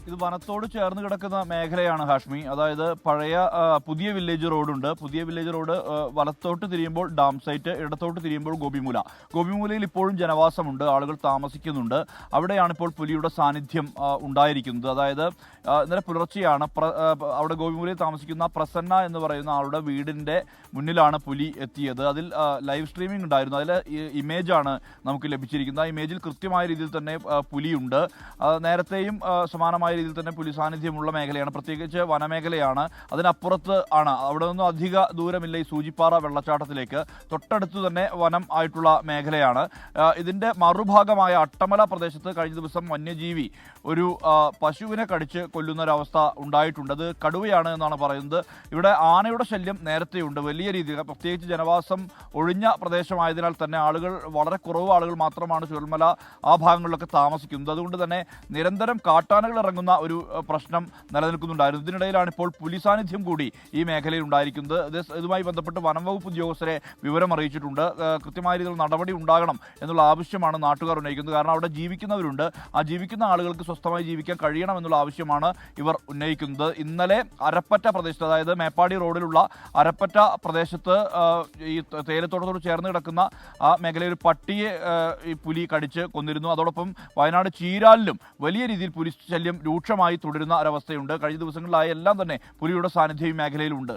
ഇത് വനത്തോട് ചേർന്ന് കിടക്കുന്ന മേഖലയാണ് ഹാഷ്മി. അതായത് പഴയ പുതിയ വില്ലേജ് റോഡുണ്ട്. പുതിയ വില്ലേജ് റോഡ് വലത്തോട്ട് തിരിയുമ്പോൾ ഡാം സൈറ്റ്, ഇടത്തോട്ട് തിരിയുമ്പോൾ ഗോപിമൂല. ഗോപിമൂലയിൽ ഇപ്പോഴും ജനവാസമുണ്ട്, ആളുകൾ താമസിക്കുന്നുണ്ട്. അവിടെയാണ് ഇപ്പോൾ പുലിയുടെ സാന്നിധ്യം ഉണ്ടായിരിക്കുന്നത്. അതായത് ഇന്നലെ പുലർച്ചെയാണ് അവിടെ ഗോപിമൂലയിൽ താമസിക്കുന്ന പ്രസന്ന എന്ന് പറയുന്ന ആളുടെ വീടിൻ്റെ മുന്നിലാണ് പുലി എത്തിയത്. അതിൽ ലൈവ് സ്ട്രീമിംഗ് ഉണ്ടായിരുന്നു. അതിൽ ഇമേജാണ് നമുക്ക് ലഭിച്ചിരിക്കുന്നത്. ആ ഇമേജിൽ കൃത്യമായ രീതിയിൽ തന്നെ പുലിയുണ്ട്. നേരത്തെയും സമാനമായ രീതിയിൽ തന്നെ പുലി സാന്നിധ്യമുള്ള മേഖലയാണ്, പ്രത്യേകിച്ച് വനമേഖലയാണ്. അതിനപ്പുറത്ത് ആണ്, അവിടെ നിന്നും അധിക ദൂരമില്ല ഈ സൂചിപ്പാറ വെള്ളച്ചാട്ടത്തിലേക്ക്. തൊട്ടടുത്ത് തന്നെ വനം ആയിട്ടുള്ള മേഖലയാണ്. ഇതിൻ്റെ മറുഭാഗമായ അട്ടമല പ്രദേശത്ത് കഴിഞ്ഞ ദിവസം വന്യജീവി ഒരു പശുവിനെ കടിച്ച് കൊല്ലുന്നൊരവസ്ഥ ഉണ്ടായിട്ടുണ്ട്. അത് കടുവയാണ് എന്നാണ് പറയുന്നത്. ഇവിടെ ആനയുടെ ശല്യം നേരത്തെയുണ്ട് വലിയ രീതിയിൽ, പ്രത്യേകിച്ച് ജനവാസം ഒഴിഞ്ഞ പ്രദേശമായതിനാൽ തന്നെ വളരെ കുറവ് ആളുകൾ മാത്രമാണ് ചുരൽമല ആ ഭാഗങ്ങളിലൊക്കെ താമസിക്കുന്നത്. അതുകൊണ്ട് തന്നെ നിരന്തരം കാട്ടാനകൾ ഇറങ്ങുന്ന ഒരു പ്രശ്നം നിലനിൽക്കുന്നുണ്ടായിരുന്നു. ഇതിനിടയിലാണ് ഇപ്പോൾ പുലി സാന്നിധ്യം കൂടി ഈ മേഖലയിൽ ഉണ്ടായിരിക്കുന്നത്. ഇതുമായി ബന്ധപ്പെട്ട് വനം വകുപ്പ് ഉദ്യോഗസ്ഥരെ വിവരം അറിയിച്ചിട്ടുണ്ട്. കൃത്യമായ രീതിയിൽ നടപടി ഉണ്ടാകണം എന്നുള്ള ആവശ്യമാണ് നാട്ടുകാർ ഉന്നയിക്കുന്നത്. കാരണം അവിടെ ജീവിക്കുന്നവരുണ്ട്, ആ ജീവിക്കുന്ന ആളുകൾക്ക് സ്വസ്ഥമായി ജീവിക്കാൻ കഴിയണം എന്നുള്ള ആവശ്യമാണ് ഇവർ ഉന്നയിക്കുന്നത്. ഇന്നലെ അരപ്പറ്റ പ്രദേശത്ത്, അതായത് മേപ്പാടി റോഡിലുള്ള അരപ്പറ്റ പ്രദേശത്ത് ഈ തേയിലത്തോട്ടത്തോട് ചേർന്ന് കിടക്കുന്ന ആ മേഖലയിൽ ഒരു പട്ടിയെ ഈ പുലി കടിച്ച് കൊന്നിരുന്നു. അതോടൊപ്പം വയനാട് ചീരാലിലും വലിയ രീതിയിൽ പുലി ശല്യം രൂക്ഷമായി തുടരുന്ന ഒരവസ്ഥയുണ്ട്. കഴിഞ്ഞ ദിവസങ്ങളിലായി എല്ലാം തന്നെ പുലിയുടെ സാന്നിധ്യം ഈ മേഖലയിലുണ്ട്.